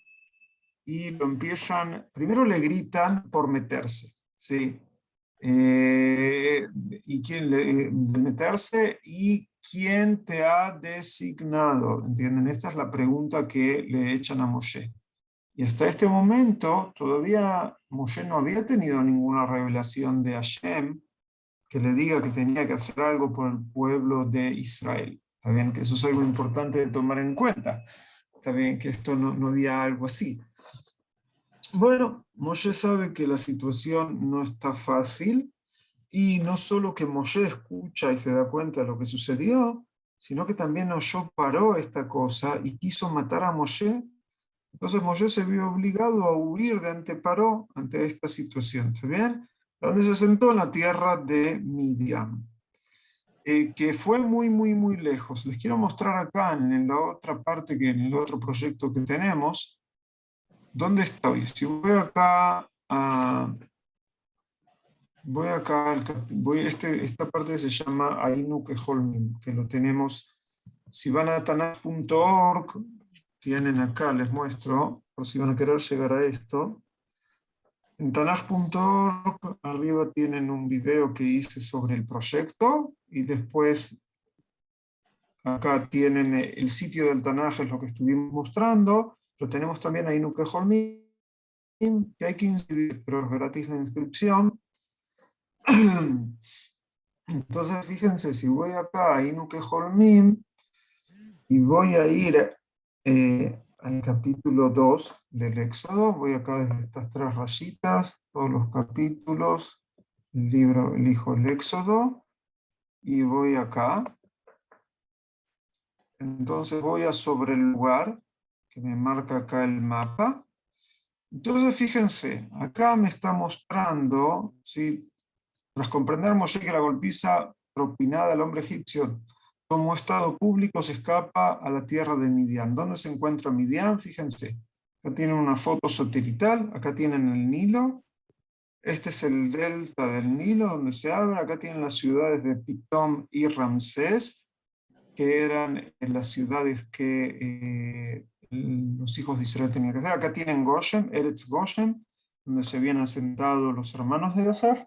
y lo empiezan, primero le gritan por meterse, ¿sí? Y quién de meterse y quién te ha designado, ¿entienden? Esta es la pregunta que le echan a Moshe. Y hasta este momento todavía Moshe no había tenido ninguna revelación de Hashem que le diga que tenía que hacer algo por el pueblo de Israel. Está bien que eso es algo importante de tomar en cuenta. Está bien que esto no había algo así. Bueno, Moshe sabe que la situación no está fácil y no solo que Moshe escucha y se da cuenta de lo que sucedió, sino que también Moshe paró esta cosa y quiso matar a Moshe. Entonces Moshe se vio obligado a huir de ante Paró ante esta situación. ¿Está bien? Donde se sentó en la tierra de Midian, que fue muy, muy, muy lejos. Les quiero mostrar acá en la otra parte, en el otro proyecto que tenemos, dónde estoy. Si voy acá esta parte se llama Ainu Keholmim, que lo tenemos. Si van a tanach.org, tienen acá, les muestro, por si van a querer llegar a esto. En tanach.org, arriba tienen un video que hice sobre el proyecto, y después acá tienen el sitio del Tanaj, es lo que estuvimos mostrando. Pero tenemos también Ainu Keholmim, que hay que inscribir, pero es gratis la inscripción. Entonces, fíjense, si voy acá a Ainu Keholmim y voy a ir al capítulo 2 del Éxodo, voy acá desde estas 3 rayitas, todos los capítulos, el libro, elijo el Éxodo y voy acá. Entonces voy a sobre el lugar, que me marca acá el mapa. Entonces, fíjense, acá me está mostrando, ¿sí? Tras comprender Moshe que la golpiza propinada al hombre egipcio como estado público se escapa a la tierra de Midian. ¿Dónde se encuentra Midian? Fíjense, acá tienen una foto satelital, acá tienen el Nilo, este es el delta del Nilo donde se abre, acá tienen las ciudades de Pitom y Ramsés, que eran las ciudades que los hijos de Israel tenían que hacer. Acá tienen Goshen, Eretz Goshen, donde se habían asentado los hermanos de Yosef.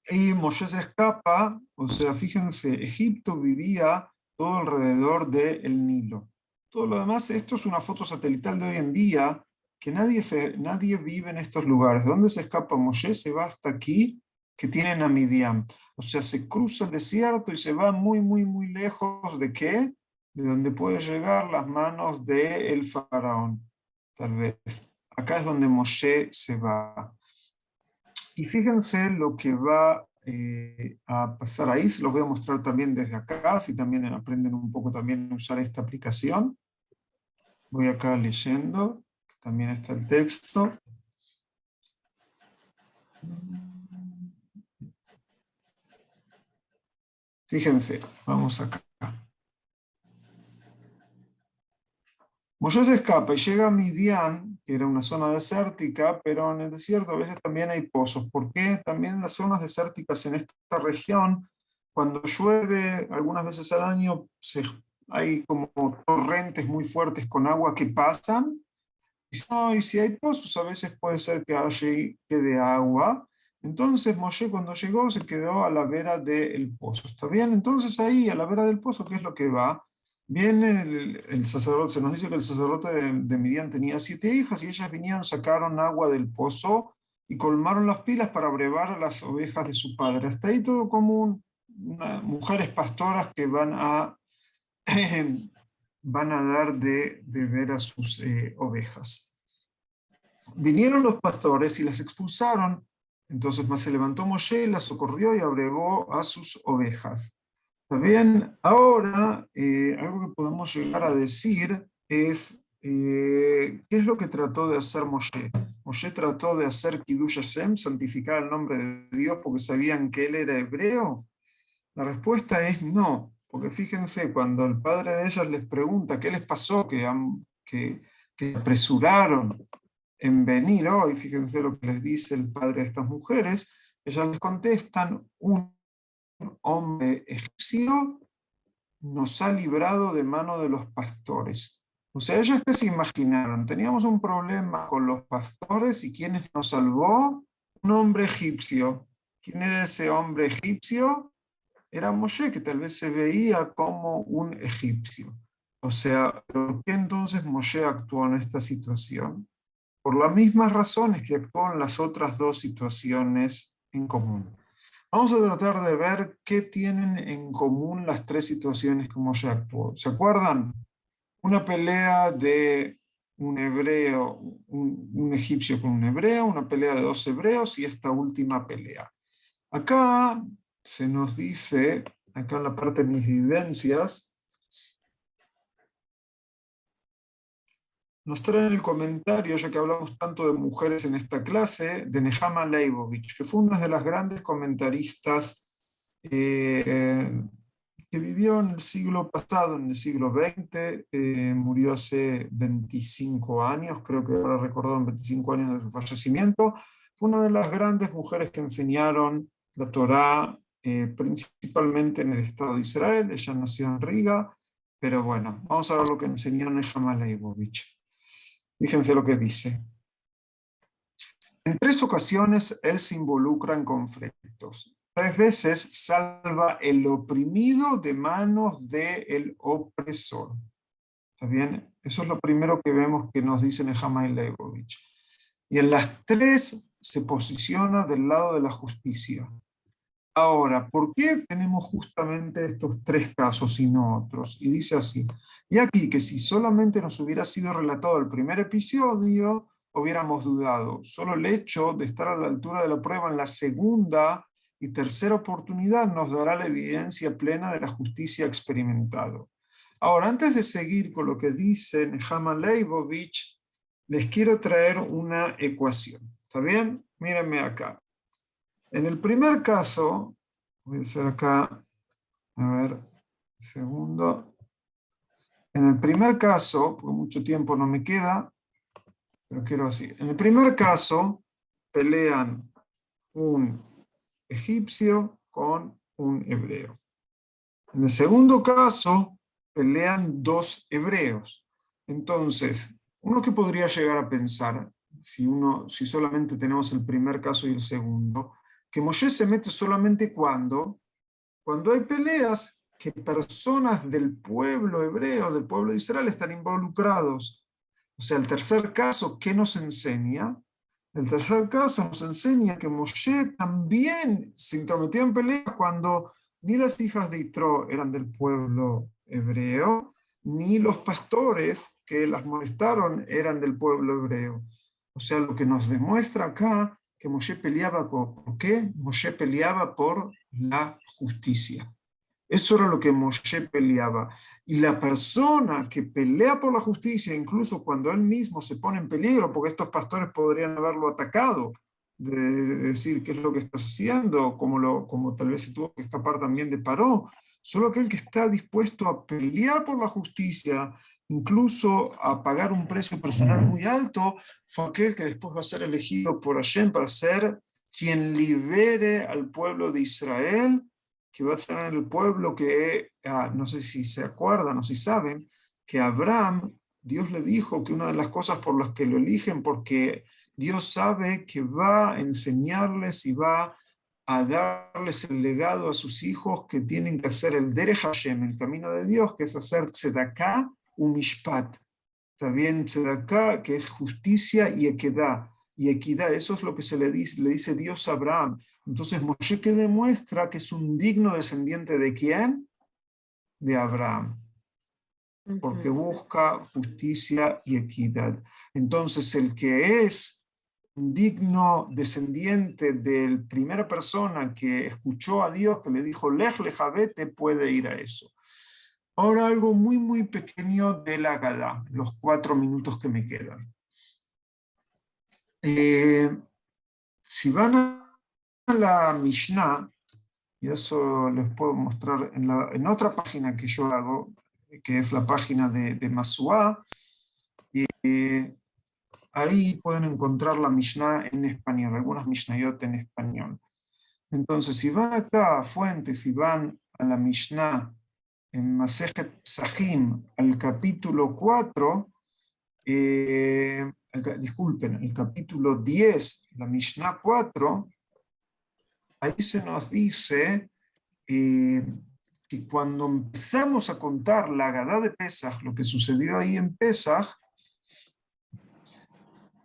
Y Moshe se escapa, o sea, fíjense, Egipto vivía todo alrededor del Nilo. Todo lo demás, esto es una foto satelital de hoy en día, que nadie vive en estos lugares. ¿Dónde se escapa Moshe? Se va hasta aquí, que tienen a Midian. O sea, se cruza el desierto y se va muy, muy, muy lejos ¿de qué? De donde puede llegar las manos del faraón, tal vez. Acá es donde Moshe se va. Y fíjense lo que va a pasar ahí, se los voy a mostrar también desde acá, si también aprenden un poco también a usar esta aplicación. Voy acá leyendo, también está el texto. Fíjense, vamos acá. Moshe se escapa y llega a Midian, que era una zona desértica, pero en el desierto a veces también hay pozos. ¿Por qué? También en las zonas desérticas en esta región, cuando llueve algunas veces al año, hay como torrentes muy fuertes con agua que pasan. Y si hay pozos, a veces puede ser que allí quede agua. Entonces Moshe cuando llegó se quedó a la vera del pozo. ¿Está bien? Entonces ahí, a la vera del pozo, ¿qué es lo que va? Viene el sacerdote, se nos dice que el sacerdote de Midian tenía 7 hijas y ellas vinieron, sacaron agua del pozo y colmaron las pilas para brevar a las ovejas de su padre. Hasta ahí todo común, mujeres pastoras que van a dar de beber a sus ovejas. Vinieron los pastores y las expulsaron, entonces más se levantó Moshe, las socorrió y abrevó a sus ovejas. ¿Está bien? Ahora, algo que podemos llegar a decir es, ¿qué es lo que trató de hacer Moshe? Moshe trató de hacer Kiddush Hashem, santificar el nombre de Dios porque sabían que él era hebreo. La respuesta es no, porque fíjense, cuando el padre de ellas les pregunta qué les pasó, que que se apresuraron en venir hoy, fíjense lo que les dice el padre de estas mujeres, ellas les contestan: un hombre egipcio nos ha librado de mano de los pastores. O sea, ellos que se imaginaron, teníamos un problema con los pastores y ¿quiénes nos salvó? Un hombre egipcio. ¿Quién era ese hombre egipcio? Era Moshe, que tal vez se veía como un egipcio. O sea, ¿por qué entonces Moshe actuó en esta situación? Por las mismas razones que actuó en las otras dos situaciones en común. Vamos a tratar de ver qué tienen en común las tres situaciones que Moshe actuó. ¿Se acuerdan? Una pelea de un hebreo, un egipcio con un hebreo, una pelea de dos hebreos y esta última pelea. Acá se nos dice, acá en la parte de mis vivencias, nos traen el comentario, ya que hablamos tanto de mujeres en esta clase, de Nehama Leibovich, que fue una de las grandes comentaristas que vivió en el siglo pasado, en el siglo XX, murió hace 25 años, creo que ahora recordaron 25 años de su fallecimiento. Fue una de las grandes mujeres que enseñaron la Torá, principalmente en el Estado de Israel. Ella nació en Riga, pero bueno, vamos a ver lo que enseñó Nehama Leibovich. Fíjense lo que dice. En 3 ocasiones él se involucra en conflictos. 3 veces salva el oprimido de manos del opresor. ¿Está bien? Eso es lo primero que vemos que nos dice Nehama Leibovich. Y en las 3 se posiciona del lado de la justicia. Ahora, ¿por qué tenemos justamente estos 3 casos y no otros? Y dice así: y aquí que si solamente nos hubiera sido relatado el primer episodio, hubiéramos dudado. Solo el hecho de estar a la altura de la prueba en la segunda y tercera oportunidad nos dará la evidencia plena de la justicia experimentado. Ahora, antes de seguir con lo que dice Nehama Leibovich, les quiero traer una ecuación. ¿Está bien? Mírenme acá. En el primer caso, voy a hacer acá, a ver, segundo. En el primer caso, porque mucho tiempo no me queda, pero quiero decir, en el primer caso pelean un egipcio con un hebreo. En el segundo caso pelean 2 hebreos. Entonces, uno que podría llegar a pensar, si solamente tenemos el primer caso y el segundo, que Moshe se mete solamente cuando hay peleas que personas del pueblo hebreo, del pueblo de Israel, están involucrados. O sea, el tercer caso, ¿qué nos enseña? El tercer caso nos enseña que Moshe también se intrometió en peleas cuando ni las hijas de Yitro eran del pueblo hebreo, ni los pastores que las molestaron eran del pueblo hebreo. O sea, lo que nos demuestra acá que Moshe peleaba ¿por qué? Moshe peleaba por la justicia. Eso era lo que Moshe peleaba. Y la persona que pelea por la justicia, incluso cuando él mismo se pone en peligro, porque estos pastores podrían haberlo atacado, de decir qué es lo que estás haciendo, como tal vez se tuvo que escapar también de Paró, solo aquel que está dispuesto a pelear por la justicia, incluso a pagar un precio personal muy alto, fue aquel que después va a ser elegido por Hashem para ser quien libere al pueblo de Israel, que va a tener el pueblo que, no sé si se acuerdan o si saben, que Abraham, Dios le dijo que una de las cosas por las que lo eligen, porque Dios sabe que va a enseñarles y va a darles el legado a sus hijos que tienen que hacer el Derech Hashem, el camino de Dios, que es hacer Tzedaká u Mishpat. También Tzedaká, que es justicia y equidad. Y equidad, eso es lo que le dice Dios a Abraham. Entonces Moshe que demuestra que es un digno descendiente ¿de quién? De Abraham. Porque busca justicia y equidad. Entonces el que es un digno descendiente de la primera persona que escuchó a Dios, que le dijo, Lech lejavete, puede ir a eso. Ahora algo muy, muy pequeño de la Agadá, los 4 minutos que me quedan. Si van a la Mishnah, y eso les puedo mostrar en otra página que yo hago, que es la página de Masuá, Ahí pueden encontrar la Mishnah en español, algunas Mishnayot en español. Entonces, si van acá a fuentes y van a la Mishnah en Masejet Psachim, al capítulo 4, disculpen, el capítulo 10, la Mishnah 4, ahí se nos dice que cuando empezamos a contar la Agadá de Pesach, lo que sucedió ahí en Pesach,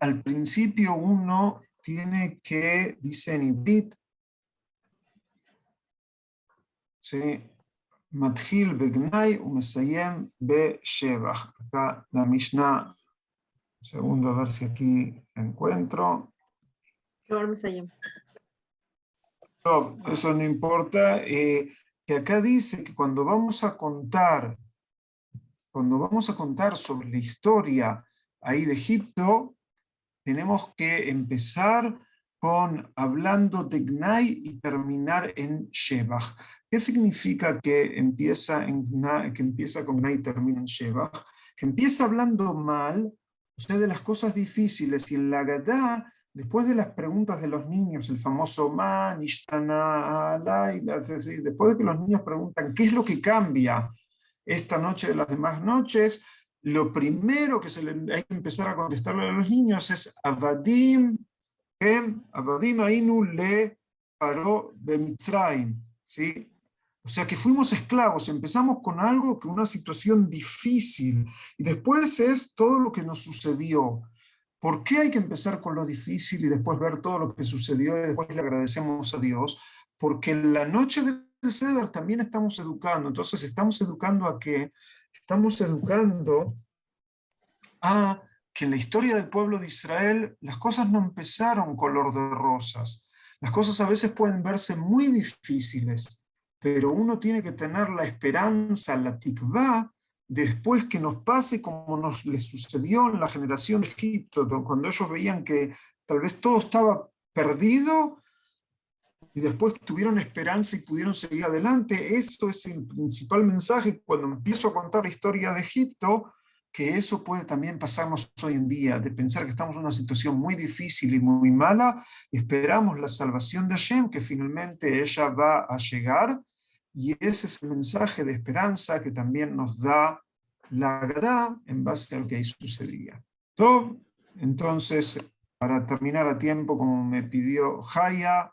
al principio uno tiene que, dice en Ibrit, ¿sí? Matjil begnai umesayem be shevach. Acá la Mishnah, segundo, a ver si aquí encuentro. No, eso no importa. Que acá dice que cuando vamos a contar sobre la historia ahí de Egipto, tenemos que empezar hablando de Gnai y terminar en Shevach. ¿Qué significa que empieza con Gnai y termina en Shevach? Que empieza hablando mal, o sea, de las cosas difíciles, y en la Agadá, después de las preguntas de los niños, el famoso Man, Ishtana, Alay, después de que los niños preguntan qué es lo que cambia esta noche de las demás noches, lo primero que hay que empezar a contestarle a los niños es Avadim Ainu le paró de Mitzrayim, ¿sí? O sea que fuimos esclavos, empezamos con algo, con una situación difícil, y después es todo lo que nos sucedió. ¿Por qué hay que empezar con lo difícil y después ver todo lo que sucedió y después le agradecemos a Dios? Porque en la noche del Seder también estamos educando. Entonces, ¿estamos educando a qué? Estamos educando a que en la historia del pueblo de Israel las cosas no empezaron color de rosas. Las cosas a veces pueden verse muy difíciles, pero uno tiene que tener la esperanza, la tikvá, después que nos pase como les sucedió en la generación de Egipto, cuando ellos veían que tal vez todo estaba perdido y después tuvieron esperanza y pudieron seguir adelante. Eso es el principal mensaje cuando empiezo a contar la historia de Egipto, que eso puede también pasarnos hoy en día, de pensar que estamos en una situación muy difícil y muy mala, y esperamos la salvación de Hashem, que finalmente ella va a llegar, y ese es el mensaje de esperanza que también nos da la Agadá en base a lo que ahí sucedía. ¿Todo? Entonces, para terminar a tiempo, como me pidió Jaya,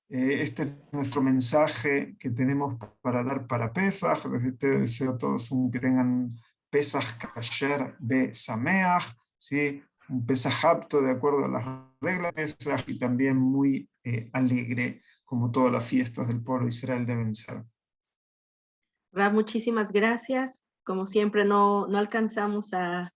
este es nuestro mensaje que tenemos para dar para Pesach. Deseo a todos que tengan Pesach Kasher be Sameach, ¿sí? Un Pesach apto de acuerdo a las reglas de Pesach y también muy alegre, como todas las fiestas del pueblo de Israel deben ser. Rab, muchísimas gracias. Como siempre, no alcanzamos a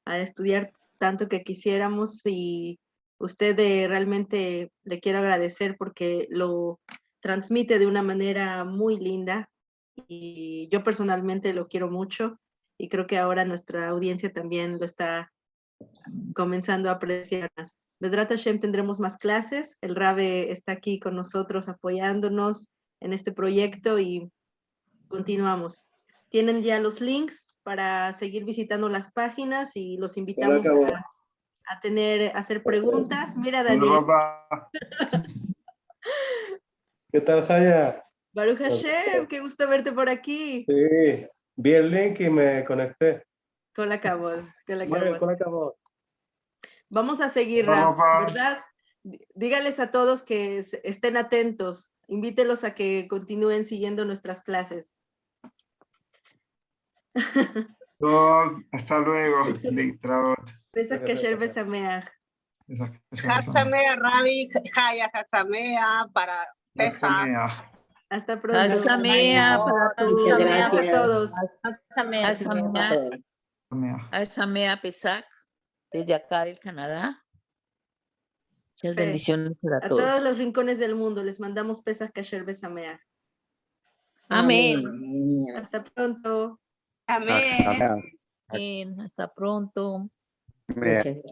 estudiar tanto que quisiéramos, y usted realmente le quiero agradecer porque lo transmite de una manera muy linda, y yo personalmente lo quiero mucho, y creo que ahora nuestra audiencia también lo está comenzando a apreciar más. Besrat Hashem, tendremos más clases. El Rabe está aquí con nosotros apoyándonos en este proyecto y continuamos. Tienen ya los links para seguir visitando las páginas y los invitamos a hacer preguntas. Mira, Daniel. ¿Qué tal, Jaya? Baruch Hashem, qué gusto verte por aquí. Sí, vi el link y me conecté. Con la Kabod. Con la acabó. Vamos a seguir, ¿verdad? Dígales a todos que estén atentos. Invítelos a que continúen siguiendo nuestras clases. Hasta luego. Pesach Kasher Besameach. Hatsamea, Ravi, Jaya, Hatsamea, para Pesach. Hasta pronto. Hatsamea para todos. Gracias a todos. Hatsamea Pesach, desde acá del Canadá. Muchas bendiciones para todos. A todos los rincones del mundo les mandamos Pesach Kasher Besameach. Amén. Hasta pronto. Amén. Hasta pronto. Amén.